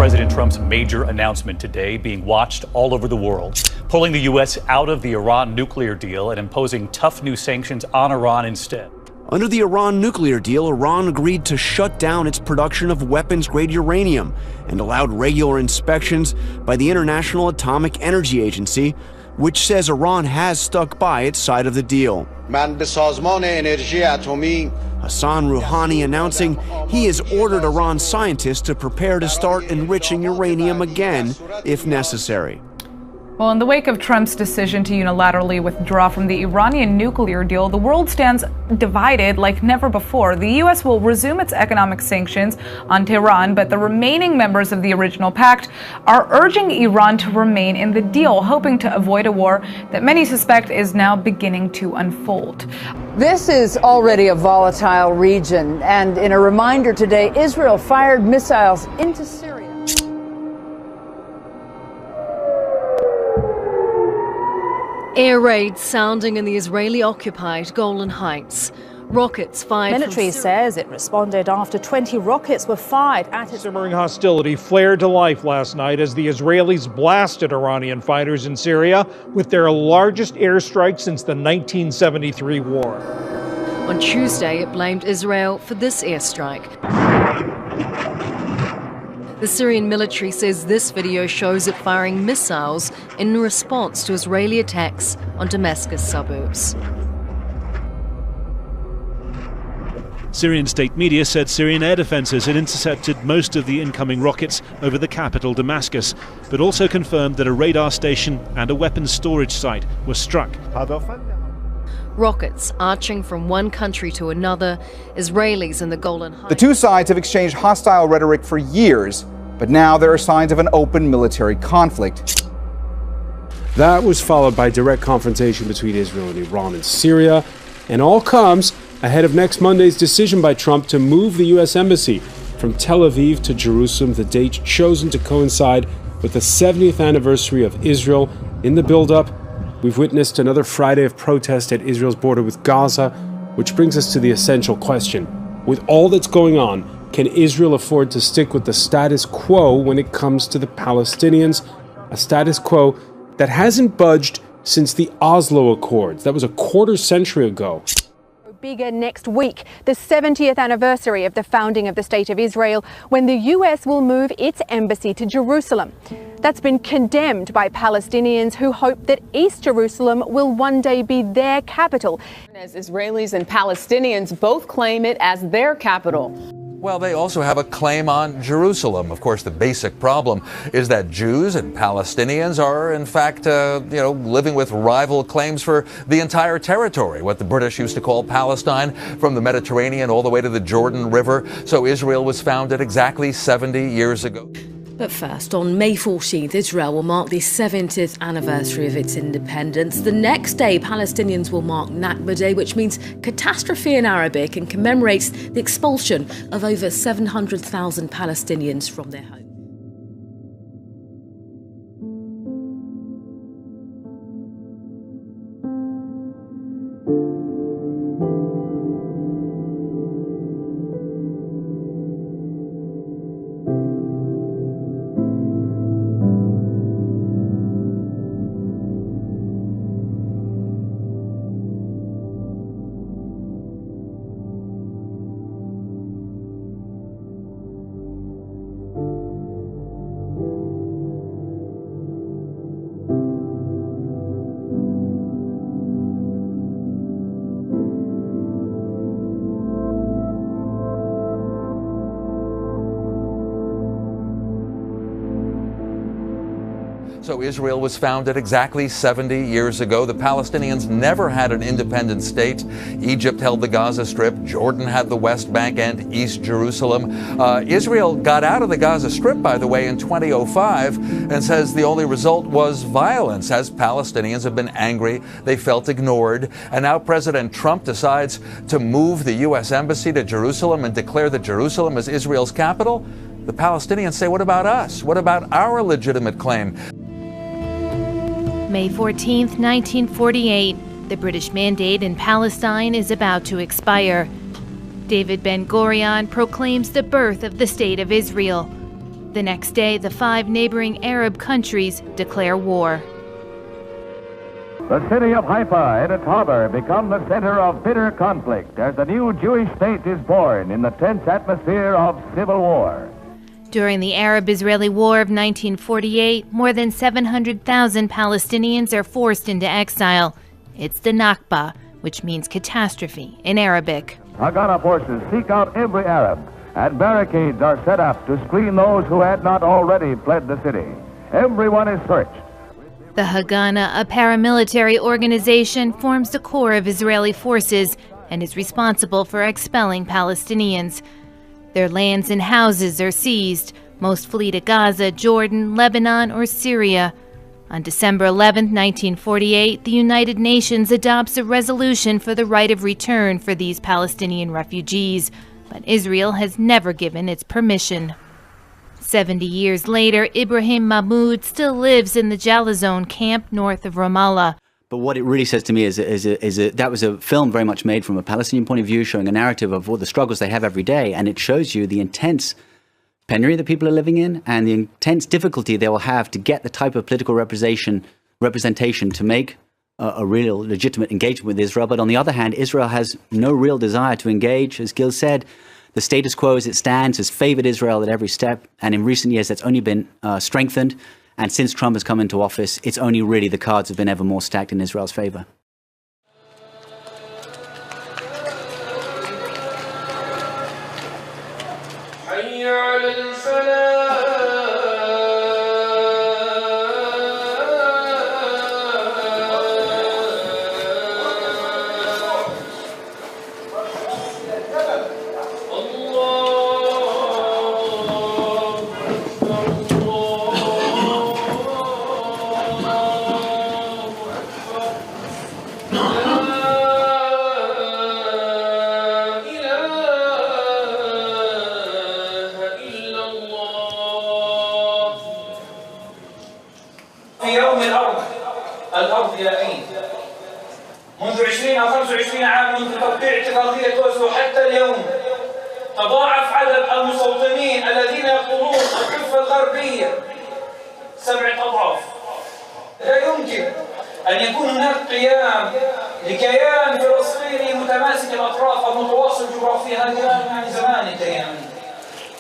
President Trump's major announcement today being watched all over the world, pulling the U.S. out of the Iran nuclear deal and imposing tough new sanctions on Iran instead. Under the Iran nuclear deal, Iran agreed to shut down its production of weapons-grade uranium and allowed regular inspections by the International Atomic Energy Agency, which says Iran has stuck by its side of the deal. Hassan Rouhani announcing he has ordered Iran scientists to prepare to start enriching uranium again if necessary. Well, in the wake of Trump's decision to unilaterally withdraw from the Iranian nuclear deal, the world stands divided like never before. The U.S. will resume its economic sanctions on Tehran, but the remaining members of the original pact are urging Iran to remain in the deal, hoping to avoid a war that many suspect is now beginning to unfold. This is already a volatile region, and in a reminder today, Israel fired missiles into Syria. Air raids sounding in the Israeli-occupied Golan Heights. Rockets fired. Military says it responded after 20 rockets were fired at its. Simmering hostility flared to life last night as the Israelis blasted Iranian fighters in Syria with their largest airstrike since the 1973 war. On Tuesday, it blamed Israel for this airstrike. The Syrian military says this video shows it firing missiles in response to Israeli attacks on Damascus suburbs. Syrian state media said Syrian air defences had intercepted most of the incoming rockets over the capital Damascus, but also confirmed that a radar station and a weapons storage site were struck. Rockets arching from one country to another, Israelis in the Golan Heights. The two sides have exchanged hostile rhetoric for years, but now there are signs of an open military conflict. That was followed by direct confrontation between Israel and Iran and Syria, and all comes ahead of next Monday's decision by Trump to move the U.S. Embassy from Tel Aviv to Jerusalem, the date chosen to coincide with the 70th anniversary of Israel. In the build-up, we've witnessed another Friday of protest at Israel's border with Gaza, which brings us to the essential question. With all that's going on, can Israel afford to stick with the status quo when it comes to the Palestinians? A status quo that hasn't budged since the Oslo Accords. That was a quarter century ago. Bigger next week, the 70th anniversary of the founding of the State of Israel, when the US will move its embassy to Jerusalem. That's been condemned by Palestinians who hope that East Jerusalem will one day be their capital. As Israelis and Palestinians both claim it as their capital. Well, they also have a claim on Jerusalem. Of course, the basic problem is that Jews and Palestinians are, in fact, living with rival claims for the entire territory, what the British used to call Palestine, from the Mediterranean all the way to the Jordan River. So Israel was founded exactly 70 years ago. But first, on May 14th, Israel will mark the 70th anniversary of its independence. The next day, Palestinians will mark Nakba Day, which means catastrophe in Arabic, and commemorates the expulsion of over 700,000 Palestinians from their homes. So Israel was founded exactly 70 years ago. The Palestinians never had an independent state. Egypt held the Gaza Strip. Jordan had the West Bank and East Jerusalem. Israel got out of the Gaza Strip, by the way, in 2005, and says the only result was violence, as Palestinians have been angry. They felt ignored. And now President Trump decides to move the U.S. Embassy to Jerusalem and declare that Jerusalem is Israel's capital. The Palestinians say, what about us? What about our legitimate claim? May 14th, 1948, the British mandate in Palestine is about to expire. David Ben-Gurion proclaims the birth of the State of Israel. The next day, the 5 neighboring Arab countries declare war. The city of Haifa and its harbor become the center of bitter conflict as the new Jewish state is born in the tense atmosphere of civil war. During the Arab-Israeli War of 1948, more than 700,000 Palestinians are forced into exile. It's the Nakba, which means catastrophe in Arabic. Haganah forces seek out every Arab, and barricades are set up to screen those who had not already fled the city. Everyone is searched. The Haganah, a paramilitary organization, forms the core of Israeli forces and is responsible for expelling Palestinians. Their lands and houses are seized. Most flee to Gaza, Jordan, Lebanon, or Syria. On December 11, 1948, the United Nations adopts a resolution for the right of return for these Palestinian refugees, but Israel has never given its permission. 70 years later, Ibrahim Mahmoud still lives in the Jalazon camp north of Ramallah. But what it really says to me is that was a film very much made from a Palestinian point of view, showing a narrative of all the struggles they have every day, and it shows you the intense penury that people are living in and the intense difficulty they will have to get the type of political representation to make a real legitimate engagement with Israel. But on the other hand, Israel has no real desire to engage. As Gil said, the status quo as it stands has favored Israel at every step, and in recent years that's only been strengthened. And since Trump has come into office, it's only really the cards have been ever more stacked in Israel's favor. الأرض إلى أين؟ منذ 20 أو 25 عاما منذ توقيع اتفاقية أوسلو حتى اليوم تضاعف عدد المستوطنين الذين يقطنون الضفة الغربية 7 أضعاف. لا يمكن أن يكون هناك قيام لكيان فلسطيني متماسك الأطراف أو متواصل جغرافيا. هذا يعني زمان الكيان.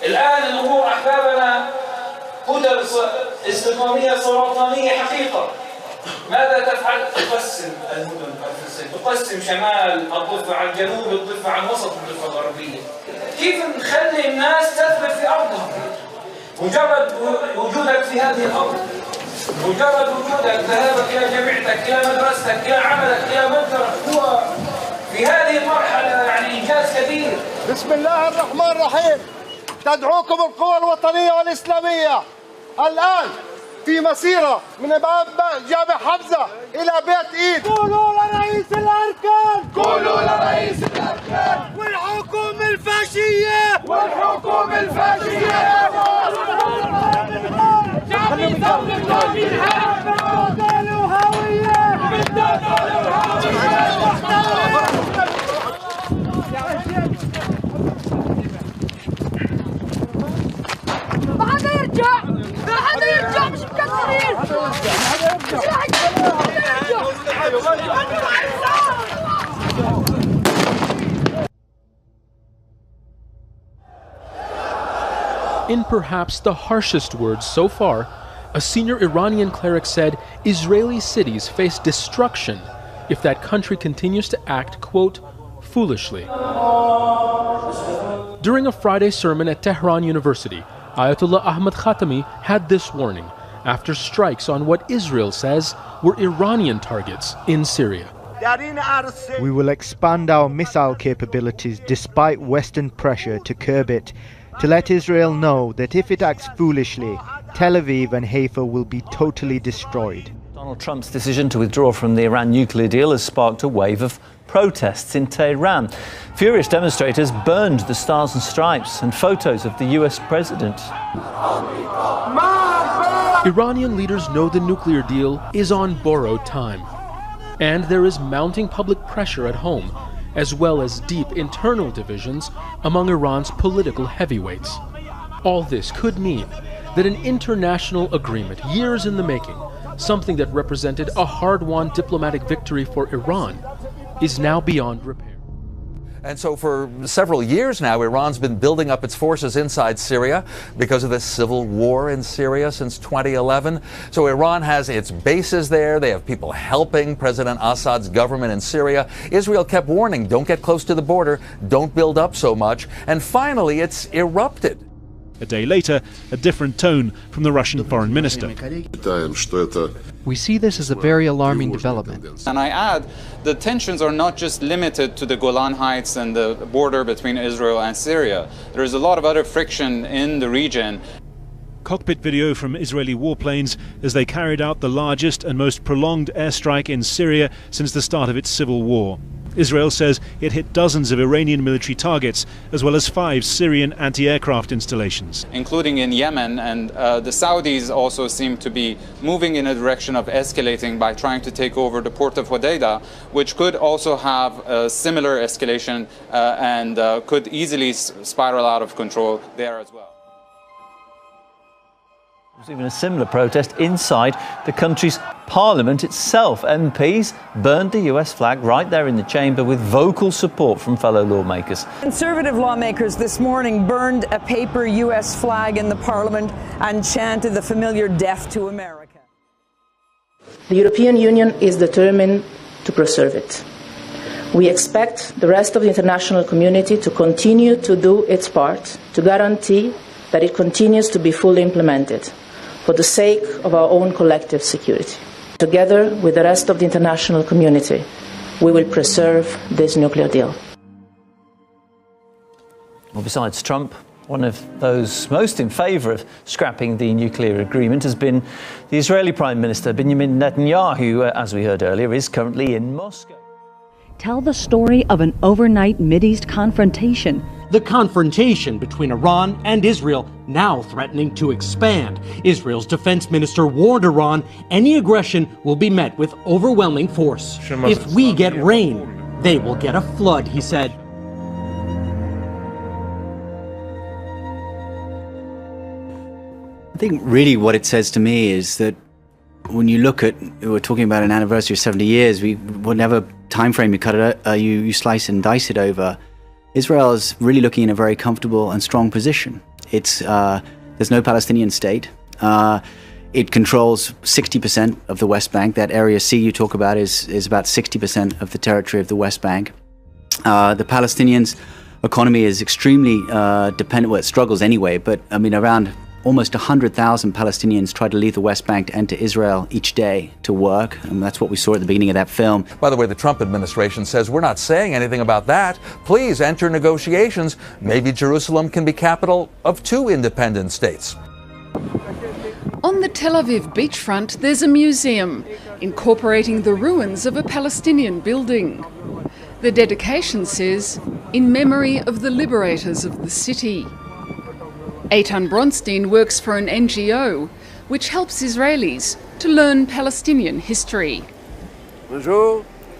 الآن الأمور أحبابنا كتل استقامية سرطانية حقيقة. ماذا تفعل؟ تقسم المدن الفلسطينية، تقسم شمال الضفة عن جنوب الضفة عن وسط الضفة الغربية. كيف نخلي الناس تثبت في أرضها؟ مجرد وجودك في هذه الأرض، مجرد وجودك، ذهابك إلى جامعتك، إلى مدرستك، إلى عملك، إلى متجرك، هو في هذه المرحلة يعني إنجاز كبير. بسم الله الرحمن الرحيم. تدعوكم القوى الوطنية والإسلامية الآن في مسيرة من باب جامع حمزة إلى بيت إيد. قولوا لرئيس الأركان، قولوا لرئيس الأركان والحكومة الفاشية، والحكومة الفاشية. شعبي ثورة قومي الحق بالدول وهوية، بالدول وهوية. ما حدا يرجع، ما حدا يرجع، مش مكسرين. In perhaps the harshest words so far, a senior Iranian cleric said Israeli cities face destruction if that country continues to act, quote, foolishly. During a Friday sermon at Tehran University, Ayatollah Ahmad Khatami had this warning after strikes on what Israel says were Iranian targets in Syria. We will expand our missile capabilities despite Western pressure to curb it, to let Israel know that if it acts foolishly, Tel Aviv and Haifa will be totally destroyed. Donald Trump's decision to withdraw from the Iran nuclear deal has sparked a wave of protests in Tehran. Furious demonstrators burned the Stars and Stripes and photos of the US president. Iranian leaders know the nuclear deal is on borrowed time. And there is mounting public pressure at home, as well as deep internal divisions among Iran's political heavyweights. All this could mean that an international agreement, years in the making, something that represented a hard-won diplomatic victory for Iran, is now beyond repair. And so for several years now, Iran's been building up its forces inside Syria because of the civil war in Syria since 2011. So Iran has its bases there. They have people helping President Assad's government in Syria. Israel kept warning, don't get close to the border, don't build up so much. And finally, it's erupted. A day later, a different tone from the Russian foreign minister. We see this as a very alarming development. And I add, the tensions are not just limited to the Golan Heights and the border between Israel and Syria. There is a lot of other friction in the region. Cockpit video from Israeli warplanes as they carried out the largest and most prolonged airstrike in Syria since the start of its civil war. Israel says it hit dozens of Iranian military targets, as well as 5 Syrian anti-aircraft installations. Including in Yemen, and the Saudis also seem to be moving in a direction of escalating by trying to take over the port of Hodeidah, which could also have a similar escalation and could easily spiral out of control there as well. There was even a similar protest inside the country's parliament itself. MPs burned the US flag right there in the chamber with vocal support from fellow lawmakers. Conservative lawmakers this morning burned a paper US flag in the parliament and chanted the familiar "Death to America." The European Union is determined to preserve it. We expect the rest of the international community to continue to do its part to guarantee that it continues to be fully implemented, for the sake of our own collective security. Together with the rest of the international community, we will preserve this nuclear deal. Well, besides Trump, one of those most in favour of scrapping the nuclear agreement has been the Israeli Prime Minister Benjamin Netanyahu, as we heard earlier, is currently in Moscow. Tell the story of an overnight Mideast confrontation. The confrontation between Iran and Israel now threatening to expand. Israel's defense minister warned Iran any aggression will be met with overwhelming force. If we get rain, they will get a flood, he said. I think really what it says to me is that when you look at, we're talking about an anniversary of 70 years, whatever time frame you cut it, you slice and dice it over, Israel is really looking in a very comfortable and strong position. There's no Palestinian state. It controls 60% of the West Bank. That area C you talk about is about 60% of the territory of the West Bank. The Palestinians' economy is extremely dependent, well, it struggles anyway, but I mean around almost 100,000 Palestinians try to leave the West Bank to enter Israel each day to work, and that's what we saw at the beginning of that film. By the way, the Trump administration says we're not saying anything about that. Please enter negotiations. Maybe Jerusalem can be capital of 2 independent states. On the Tel Aviv beachfront, there's a museum incorporating the ruins of a Palestinian building. The dedication says, "In memory of the liberators of the city." Eitan Bronstein works for an NGO which helps Israelis to learn Palestinian history.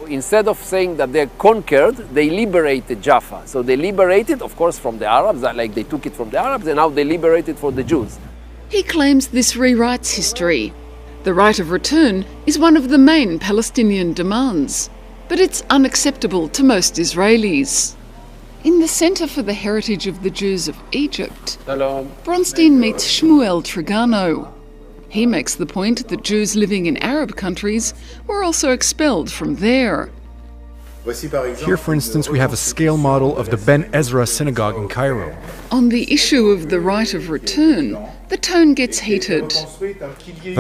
Instead of saying that they're conquered, they liberated Jaffa. So they liberated, of course, from the Arabs, like they took it from the Arabs, and now they liberate it for the Jews. He claims this rewrites history. The right of return is one of the main Palestinian demands, but it's unacceptable to most Israelis. In the Centre for the Heritage of the Jews of Egypt, Bronstein meets Shmuel Trigano. He makes the point that Jews living in Arab countries were also expelled from there. Here, for instance, we have a scale model of the Ben Ezra synagogue in Cairo. On the issue of the right of return, the tone gets heated.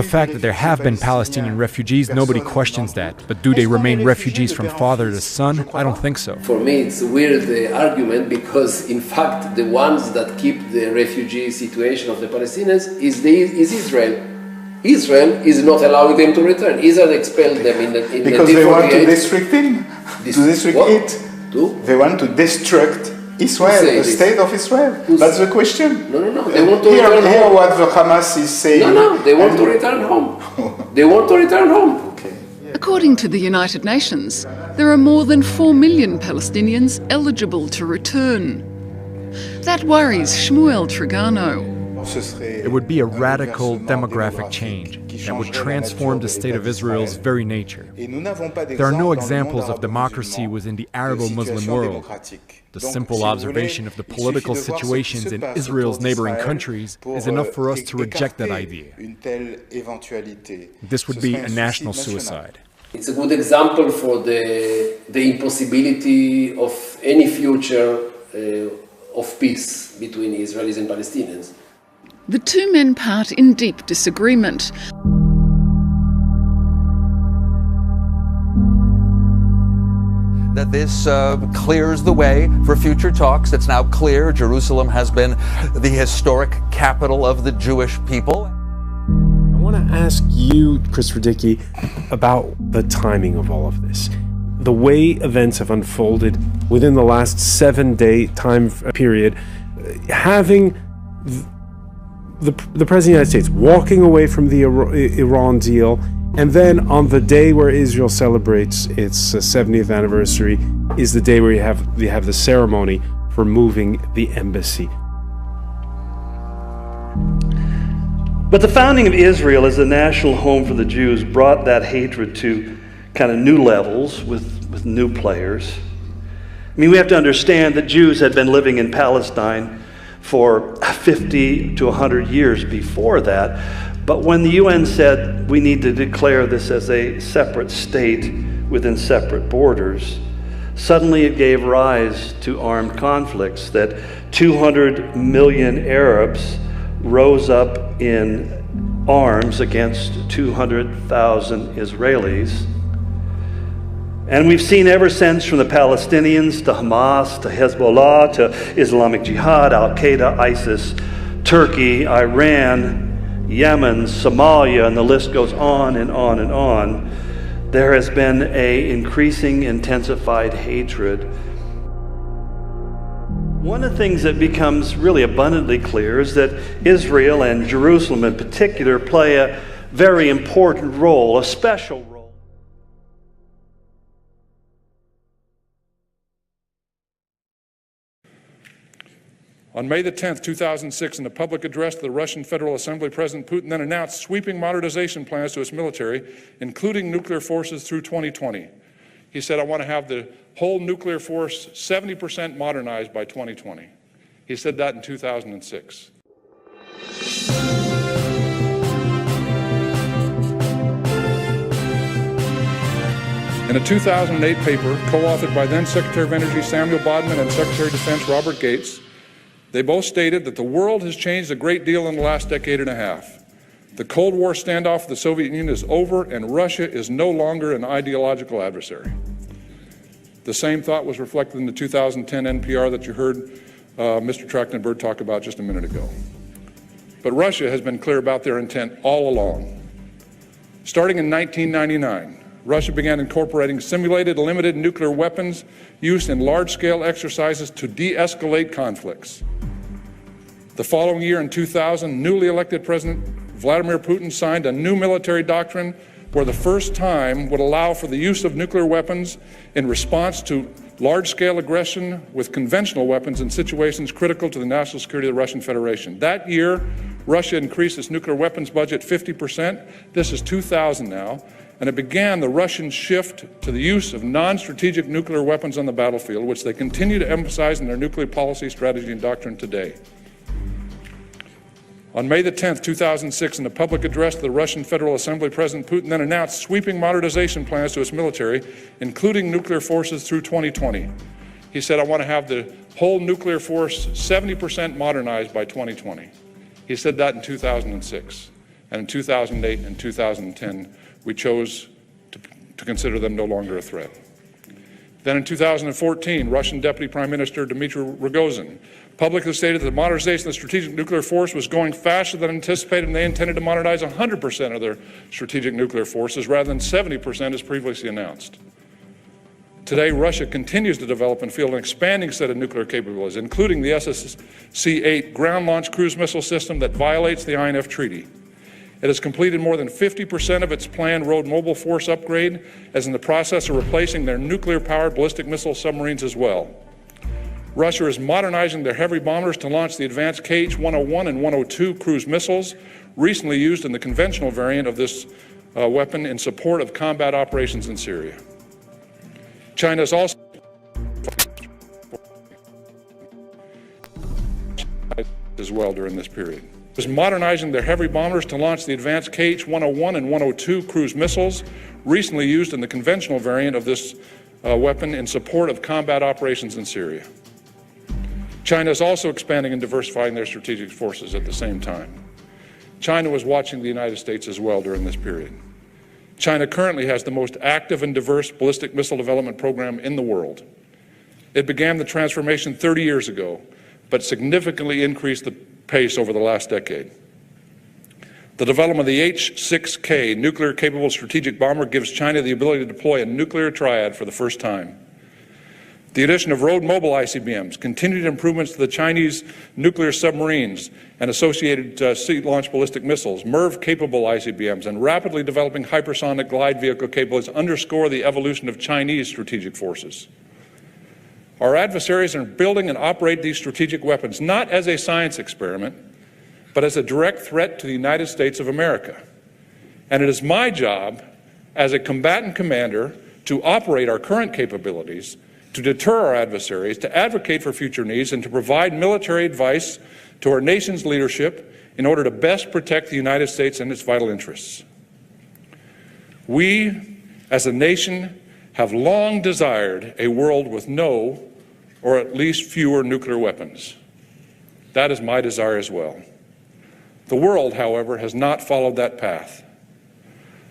The fact that there have been Palestinian refugees, nobody questions that. But do they remain refugees from father to son? I don't think so. For me, it's a weird argument because, in fact, the ones that keep the refugee situation of the Palestinians is Israel. Israel is not allowing them to return. Israel expelled them in the because they want to destruct him. They want to destruct Israel, the state of Israel. That's the question. No. They want to return home. Hear what the Hamas is saying. No. They want to return home. They want to return home. According to the United Nations, there are more than 4 million Palestinians eligible to return. That worries Shmuel Trigano. It would be a radical demographic change that would transform the state of Israel's very nature. There are no examples of democracy within the Arabo-Muslim world. The simple observation of the political situations in Israel's neighboring countries is enough for us to reject that idea. This would be a national suicide. It's a good example for the impossibility of any future of peace between Israelis and Palestinians. The two men part in deep disagreement. That this clears the way for future talks. It's now clear Jerusalem has been the historic capital of the Jewish people. I want to ask you, Chris Radicki, about the timing of all of this. The way events have unfolded within the last 7-day time period, having the President of the United States walking away from the Iran deal, and then on the day where Israel celebrates its 70th anniversary is the day where you have the ceremony for moving the embassy. But the founding of Israel as a national home for the Jews brought that hatred to kind of new levels with new players. I mean, we have to understand that Jews had been living in Palestine for 50 to 100 years before that. But when the UN said we need to declare this as a separate state within separate borders, suddenly it gave rise to armed conflicts that 200 million Arabs rose up in arms against 200,000 Israelis. And we've seen ever since, from the Palestinians to Hamas to Hezbollah to Islamic Jihad, Al-Qaeda, ISIS, Turkey, Iran, Yemen, Somalia, and the list goes on and on and on. There has been an increasing, intensified hatred. One of the things that becomes really abundantly clear is that Israel, and Jerusalem in particular, play a very important role, a special role. On May the 10th, 2006, in a public address to the Russian Federal Assembly, President Putin then announced sweeping modernization plans to its military, including nuclear forces through 2020. He said, I want to have the whole nuclear force 70% modernized by 2020. He said that in 2006. In a 2008 paper co-authored by then Secretary of Energy Samuel Bodman and Secretary of Defense Robert Gates, they both stated that the world has changed a great deal in the last decade and a half. The Cold War standoff with the Soviet Union is over, and Russia is no longer an ideological adversary. The same thought was reflected in the 2010 NPR that you heard Mr. Trachtenberg talk about just a minute ago. But Russia has been clear about their intent all along. Starting in 1999, Russia began incorporating simulated limited nuclear weapons used in large-scale exercises to de-escalate conflicts. The following year, in 2000, newly elected President Vladimir Putin signed a new military doctrine where the first time would allow for the use of nuclear weapons in response to large-scale aggression with conventional weapons in situations critical to the national security of the Russian Federation. That year, Russia increased its nuclear weapons budget 50%. This is 2000 now. And it began the Russian shift to the use of non-strategic nuclear weapons on the battlefield, which they continue to emphasize in their nuclear policy, strategy, and doctrine today. On May the 10th, 2006, in a public address to the Russian Federal Assembly, President Putin then announced sweeping modernization plans to its military, including nuclear forces through 2020. He said, I want to have the whole nuclear force 70% modernized by 2020. He said that in 2006. And in 2008 and 2010, we chose to consider them no longer a threat. Then in 2014, Russian Deputy Prime Minister Dmitry Rogozin publicly stated that the modernization of the strategic nuclear force was going faster than anticipated, and they intended to modernize 100% of their strategic nuclear forces rather than 70% as previously announced. Today, Russia continues to develop and field an expanding set of nuclear capabilities, including the SSC-8 ground-launched cruise missile system that violates the INF Treaty. It has completed more than 50% of its planned road mobile force upgrade, as in the process of replacing their nuclear-powered ballistic missile submarines as well. Russia is modernizing their heavy bombers to launch the advanced KH-101 and 102 cruise missiles, recently used in the conventional variant of this weapon in support of combat operations in Syria. China is also as well during this period. Is modernizing their heavy bombers to launch the advanced KH-101 and 102 cruise missiles, recently used in the conventional variant of this weapon in support of combat operations in Syria. China is also expanding and diversifying their strategic forces at the same time. China was watching the United States as well during this period. China currently has the most active and diverse ballistic missile development program in the world. It began the transformation 30 years ago, but significantly increased the pace over the last decade. The development of the H-6K nuclear-capable strategic bomber gives China the ability to deploy a nuclear triad for the first time. The addition of road-mobile ICBMs, continued improvements to the Chinese nuclear submarines and associated sea-launched ballistic missiles, MIRV-capable ICBMs, and rapidly developing hypersonic glide vehicle capabilities underscore the evolution of Chinese strategic forces. Our adversaries are building and operate these strategic weapons not as a science experiment, but as a direct threat to the United States of America. And it is my job as a combatant commander to operate our current capabilities, to deter our adversaries, to advocate for future needs, and to provide military advice to our nation's leadership in order to best protect the United States and its vital interests. We, as a nation, have long desired a world with no, or at least fewer, nuclear weapons. That is my desire as well. The world, however, has not followed that path.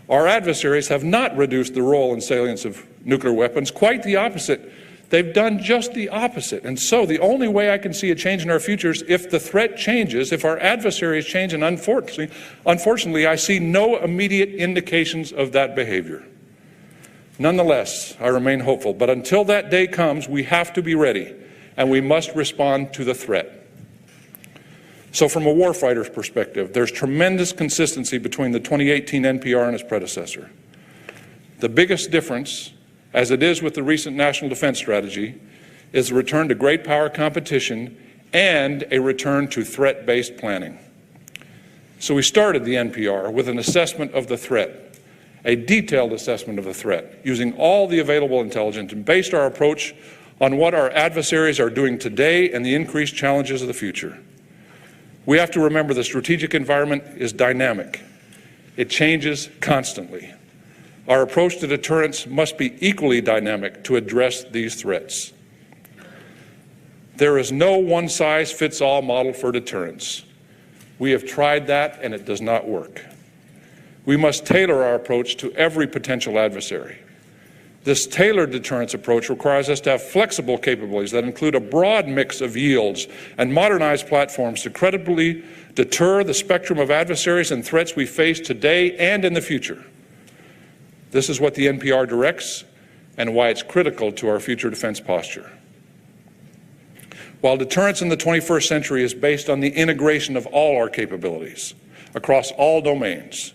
Our adversaries have not reduced the role and salience of nuclear weapons, quite the opposite. They've done just the opposite. And so the only way I can see a change in our future is if the threat changes, if our adversaries change, and unfortunately, I see no immediate indications of that behavior. Nonetheless, I remain hopeful. But until that day comes, we have to be ready, and we must respond to the threat. So from a warfighter's perspective, there's tremendous consistency between the 2018 NPR and its predecessor. The biggest difference, as it is with the recent National Defense Strategy, is a return to great power competition and a return to threat-based planning. So we started the NPR with an assessment of the threat, a detailed assessment of the threat, using all the available intelligence, and based our approach on what our adversaries are doing today and the increased challenges of the future. We have to remember the strategic environment is dynamic. It changes constantly. Our approach to deterrence must be equally dynamic to address these threats. There is no one-size-fits-all model for deterrence. We have tried that, and it does not work. We must tailor our approach to every potential adversary. This tailored deterrence approach requires us to have flexible capabilities that include a broad mix of yields and modernized platforms to credibly deter the spectrum of adversaries and threats we face today and in the future. This is what the NPR directs and why it's critical to our future defense posture. While deterrence in the 21st century is based on the integration of all our capabilities across all domains,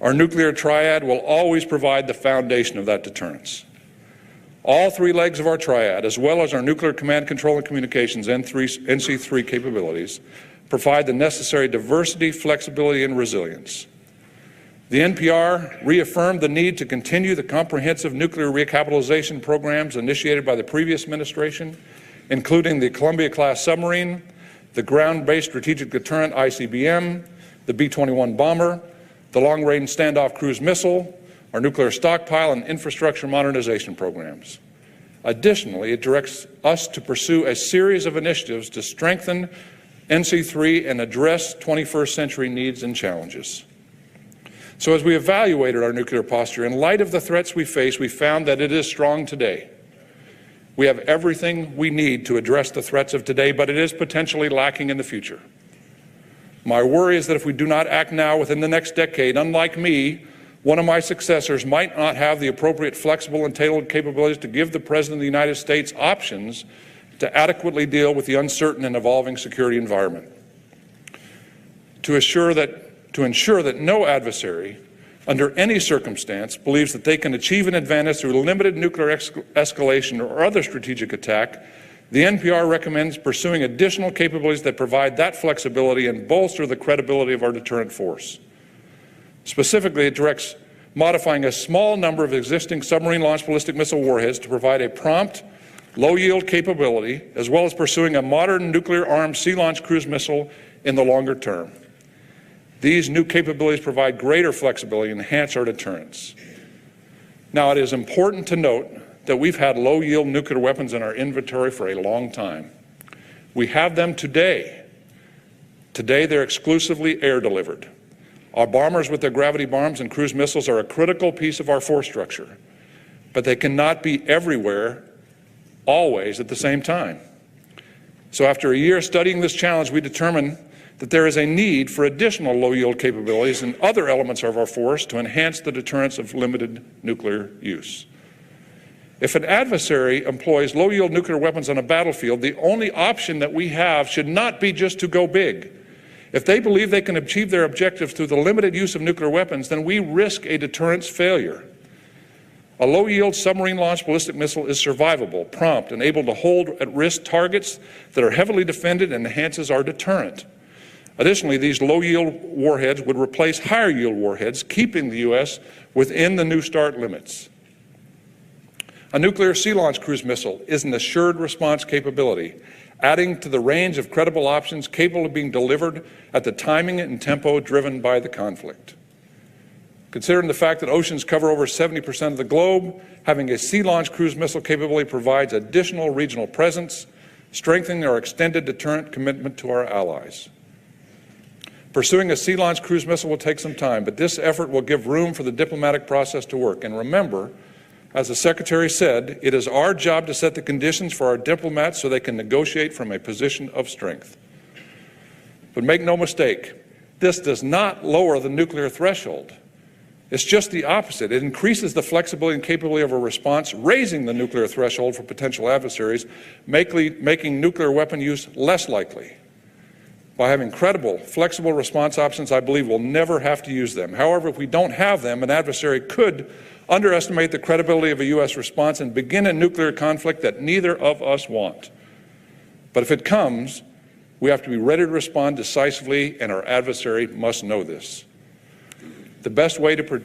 our nuclear triad will always provide the foundation of that deterrence. All three legs of our triad, as well as our nuclear command, control, and communications NC3 capabilities, provide the necessary diversity, flexibility, and resilience. The NPR reaffirmed the need to continue the comprehensive nuclear recapitalization programs initiated by the previous administration, including the Columbia-class submarine, the ground-based strategic deterrent ICBM, the B-21 bomber, the long-range standoff cruise missile, our nuclear stockpile, and infrastructure modernization programs. Additionally, it directs us to pursue a series of initiatives to strengthen NC3 and address 21st century needs and challenges. So as we evaluated our nuclear posture, in light of the threats we face, we found that it is strong today. We have everything we need to address the threats of today, but it is potentially lacking in the future. My worry is that if we do not act now, within the next decade, unlike me, one of my successors might not have the appropriate flexible and tailored capabilities to give the President of the United States options to adequately deal with the uncertain and evolving security environment. To ensure that no adversary, under any circumstance, believes that they can achieve an advantage through limited nuclear escalation or other strategic attack, The NPR recommends pursuing additional capabilities that provide that flexibility and bolster the credibility of our deterrent force. Specifically, it directs modifying a small number of existing submarine-launched ballistic missile warheads to provide a prompt, low-yield capability, as well as pursuing a modern nuclear-armed sea-launched cruise missile in the longer term. These new capabilities provide greater flexibility and enhance our deterrence. Now, it is important to note that we've had low-yield nuclear weapons in our inventory for a long time. We have them today. Today, they're exclusively air-delivered. Our bombers with their gravity bombs and cruise missiles are a critical piece of our force structure, but they cannot be everywhere, always at the same time. So after a year studying this challenge, we determined that there is a need for additional low-yield capabilities and other elements of our force to enhance the deterrence of limited nuclear use. If an adversary employs low-yield nuclear weapons on a battlefield, the only option that we have should not be just to go big. If they believe they can achieve their objectives through the limited use of nuclear weapons, then we risk a deterrence failure. A low-yield submarine-launched ballistic missile is survivable, prompt, and able to hold at risk targets that are heavily defended and enhances our deterrent. Additionally, these low-yield warheads would replace higher-yield warheads, keeping the U.S. within the New START limits. A nuclear sea-launched cruise missile is an assured response capability, adding to the range of credible options capable of being delivered at the timing and tempo driven by the conflict. Considering the fact that oceans cover over 70% of the globe, having a sea-launched cruise missile capability provides additional regional presence, strengthening our extended deterrent commitment to our allies. Pursuing a sea-launched cruise missile will take some time, but this effort will give room for the diplomatic process to work. And remember, as the Secretary said, it is our job to set the conditions for our diplomats so they can negotiate from a position of strength. But make no mistake, this does not lower the nuclear threshold. It's just the opposite. It increases the flexibility and capability of a response, raising the nuclear threshold for potential adversaries, making nuclear weapon use less likely. By having credible, flexible response options, I believe we'll never have to use them. However, if we don't have them, an adversary could underestimate the credibility of a U.S. response and begin a nuclear conflict that neither of us want. But if it comes, we have to be ready to respond decisively, and our adversary must know this. The best way to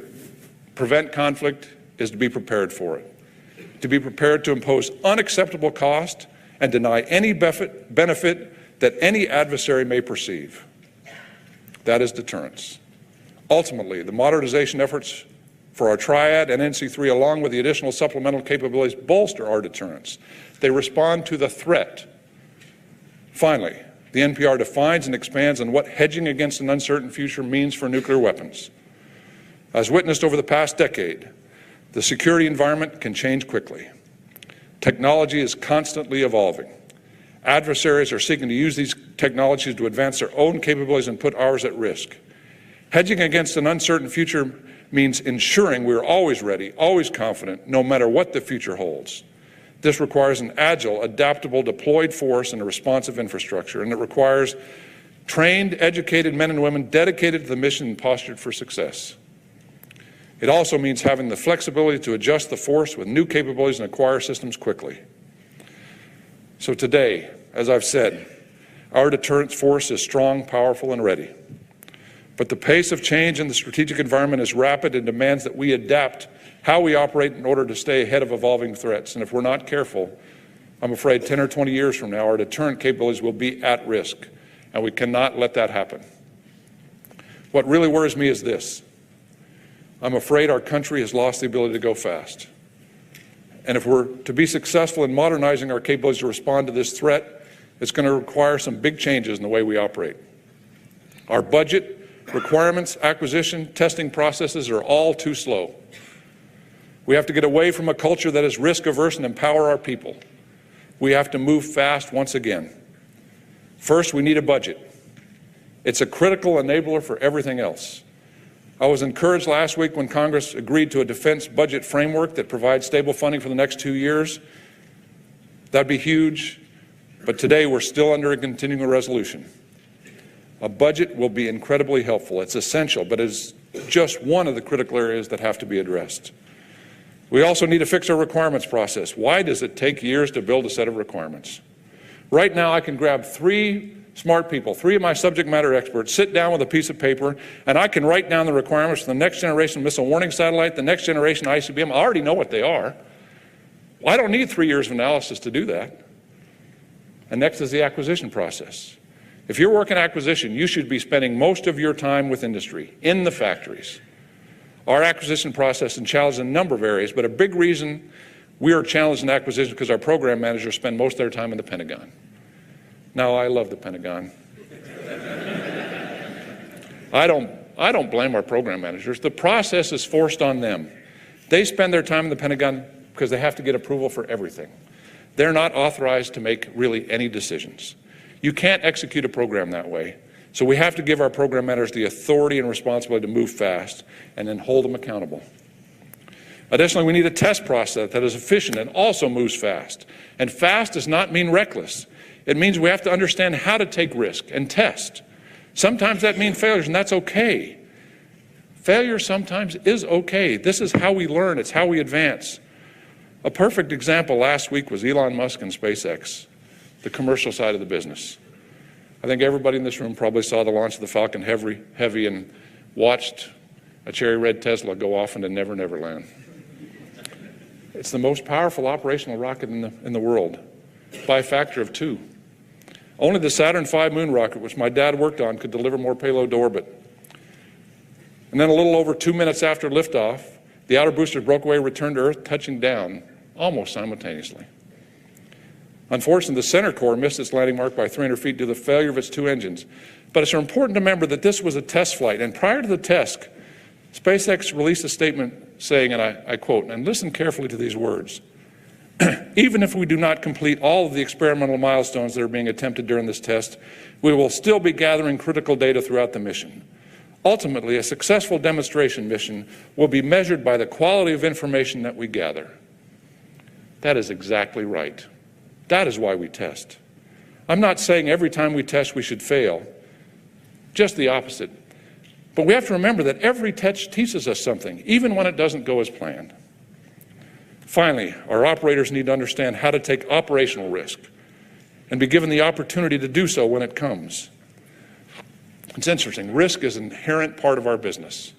prevent conflict is to be prepared for it, to be prepared to impose unacceptable cost and deny any benefit that any adversary may perceive. That is deterrence. Ultimately, the modernization efforts for our triad and NC3, along with the additional supplemental capabilities, bolster our deterrence. They respond to the threat. Finally, the NPR defines and expands on what hedging against an uncertain future means for nuclear weapons. As witnessed over the past decade, the security environment can change quickly. Technology is constantly evolving. Adversaries are seeking to use these technologies to advance their own capabilities and put ours at risk. Hedging against an uncertain future means ensuring we are always ready, always confident, no matter what the future holds. This requires an agile, adaptable, deployed force and a responsive infrastructure, and it requires trained, educated men and women dedicated to the mission and postured for success. It also means having the flexibility to adjust the force with new capabilities and acquire systems quickly. So today, as I've said, our deterrence force is strong, powerful, and ready. But the pace of change in the strategic environment is rapid and demands that we adapt how we operate in order to stay ahead of evolving threats. And if we're not careful, I'm afraid 10 or 20 years from now, our deterrent capabilities will be at risk, and we cannot let that happen. What really worries me is this. I'm afraid our country has lost the ability to go fast. And if we're to be successful in modernizing our capabilities to respond to this threat, it's going to require some big changes in the way we operate. Our budget, requirements, acquisition, testing processes are all too slow. We have to get away from a culture that is risk-averse and empower our people. We have to move fast once again. First, we need a budget. It's a critical enabler for everything else. I was encouraged last week when Congress agreed to a defense budget framework that provides stable funding for the next 2 years. That'd be huge, but today we're still under a continuing resolution. A budget will be incredibly helpful. It's essential, but it's just one of the critical areas that have to be addressed. We also need to fix our requirements process. Why does it take years to build a set of requirements? Right now I can grab 3 smart people, 3 of my subject matter experts, sit down with a piece of paper, and I can write down the requirements for the next generation missile warning satellite, the next generation ICBM. I already know what they are. I don't need 3 years of analysis to do that. And next is the acquisition process. If you're working acquisition, you should be spending most of your time with industry, in the factories. Our acquisition process is challenged in a number of areas, but a big reason we are challenged in acquisition is because our program managers spend most of their time in the Pentagon. Now, I love the Pentagon. I don't blame our program managers. The process is forced on them. They spend their time in the Pentagon because they have to get approval for everything. They're not authorized to make really any decisions. You can't execute a program that way. So we have to give our program managers the authority and responsibility to move fast and then hold them accountable. Additionally, we need a test process that is efficient and also moves fast. And fast does not mean reckless. It means we have to understand how to take risk and test. Sometimes that means failures, and that's okay. Failure sometimes is okay. This is how we learn. It's how we advance. A perfect example last week was Elon Musk and SpaceX, the commercial side of the business. I think everybody in this room probably saw the launch of the Falcon Heavy and watched a cherry red Tesla go off into Never Never Land. It's the most powerful operational rocket in the world by a factor of 2. Only the Saturn V moon rocket, which my dad worked on, could deliver more payload to orbit. And then a little over 2 minutes after liftoff, the outer boosters broke away, returned to Earth, touching down almost simultaneously. Unfortunately, the center core missed its landing mark by 300 feet due to the failure of its 2 engines. But it's important to remember that this was a test flight, and prior to the test, SpaceX released a statement saying, and I quote, and listen carefully to these words, "Even if we do not complete all of the experimental milestones that are being attempted during this test, we will still be gathering critical data throughout the mission. Ultimately, a successful demonstration mission will be measured by the quality of information that we gather." That is exactly right. That is why we test. I'm not saying every time we test we should fail, just the opposite. But we have to remember that every test teaches us something, even when it doesn't go as planned. Finally, our operators need to understand how to take operational risk and be given the opportunity to do so when it comes. It's interesting. Risk is an inherent part of our business.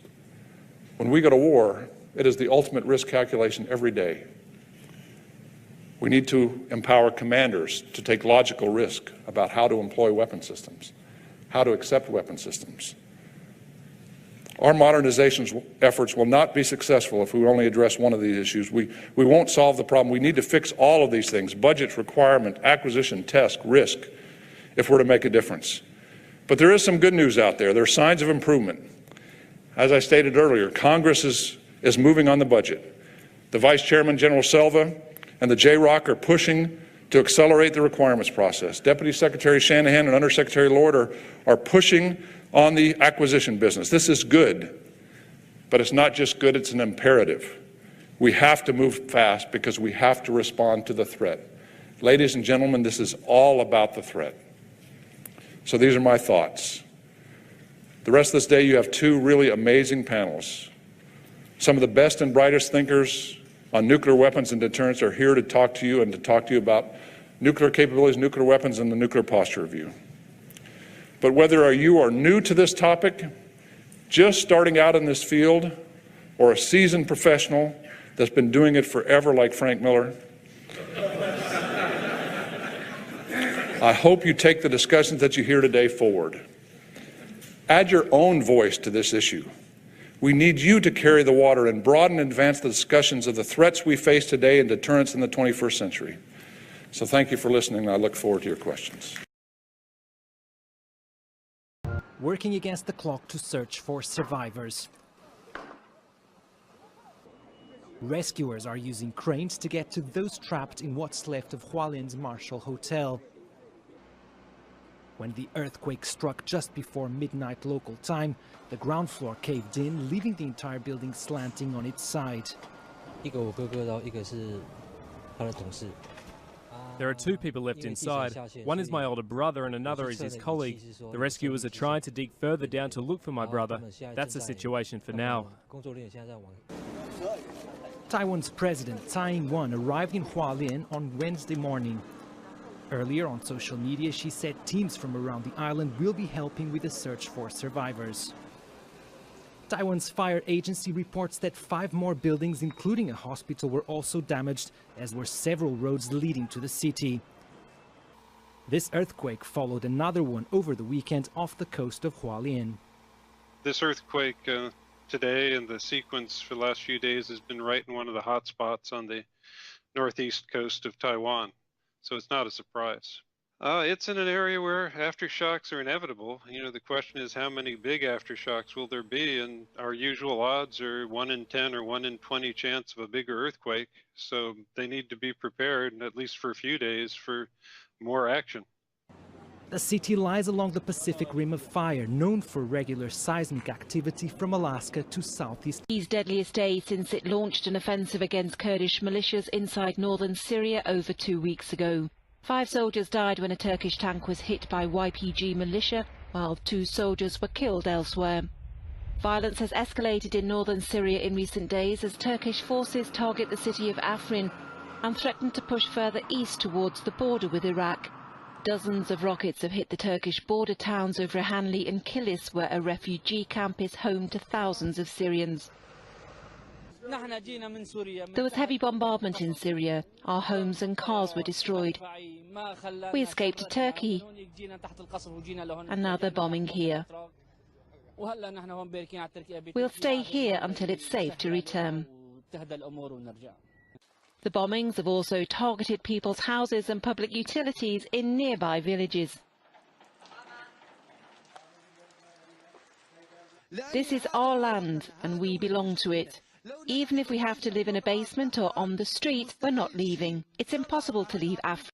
When we go to war, it is the ultimate risk calculation every day. We need to empower commanders to take logical risk about how to employ weapon systems, how to accept weapon systems. Our modernization efforts will not be successful if we only address one of these issues. We won't solve the problem. We need to fix all of these things: budget, requirement, acquisition, test, risk, if we're to make a difference. But there is some good news out there. There are signs of improvement. As I stated earlier, Congress is moving on the budget. The Vice Chairman, General Selva, and the JROC are pushing to accelerate the requirements process. Deputy Secretary Shanahan and Undersecretary Lord are pushing on the acquisition business. This is good, but it's not just good, it's an imperative. We have to move fast because we have to respond to the threat. Ladies and gentlemen, this is all about the threat. So these are my thoughts. The rest of this day, you have 2 really amazing panels. Some of the best and brightest thinkers on nuclear weapons and deterrence are here to talk to you and to talk to you about nuclear capabilities, nuclear weapons, and the nuclear posture review. But whether you are new to this topic, just starting out in this field, or a seasoned professional that's been doing it forever like Frank Miller, I hope you take the discussions that you hear today forward. Add your own voice to this issue. We need you to carry the water and broaden and advance the discussions of the threats we face today and deterrence in the 21st century. So thank you for listening, and I look forward to your questions. Working against the clock to search for survivors. Rescuers are using cranes to get to those trapped in what's left of Hualien's Marshall Hotel. When the earthquake struck just before midnight local time, the ground floor caved in, leaving the entire building slanting on its side. There are 2 people left inside. One is my older brother and another is his colleague. The rescuers are trying to dig further down to look for my brother. That's the situation for now. Taiwan's President Tsai Ing-wen arrived in Hualien on Wednesday morning. Earlier on social media, she said teams from around the island will be helping with the search for survivors. Taiwan's fire agency reports that 5 more buildings, including a hospital, were also damaged, as were several roads leading to the city. This earthquake followed another one over the weekend off the coast of Hualien. This earthquake today and the sequence for the last few days has been right in one of the hot spots on the northeast coast of Taiwan, so it's not a surprise. It's in an area where aftershocks are inevitable. You know, the question is how many big aftershocks will there be, and our usual odds are 1 in 10 or 1 in 20 chance of a bigger earthquake, so they need to be prepared, at least for a few days, for more action. The city lies along the Pacific Rim of Fire, known for regular seismic activity from Alaska to southeast. These deadliest days since it launched an offensive against Kurdish militias inside northern Syria over 2 weeks ago. 5 soldiers died when a Turkish tank was hit by YPG militia, while 2 soldiers were killed elsewhere. Violence has escalated in northern Syria in recent days as Turkish forces target the city of Afrin and threaten to push further east towards the border with Iraq. Dozens of rockets have hit the Turkish border towns of Rehanli and Kilis, where a refugee camp is home to thousands of Syrians. There was heavy bombardment in Syria. Our homes and cars were destroyed. We escaped to Turkey, and now they're bombing here. We'll stay here until it's safe to return. The bombings have also targeted people's houses and public utilities in nearby villages. This is our land, and we belong to it. Even if we have to live in a basement or on the street, we're not leaving. It's impossible to leave Africa.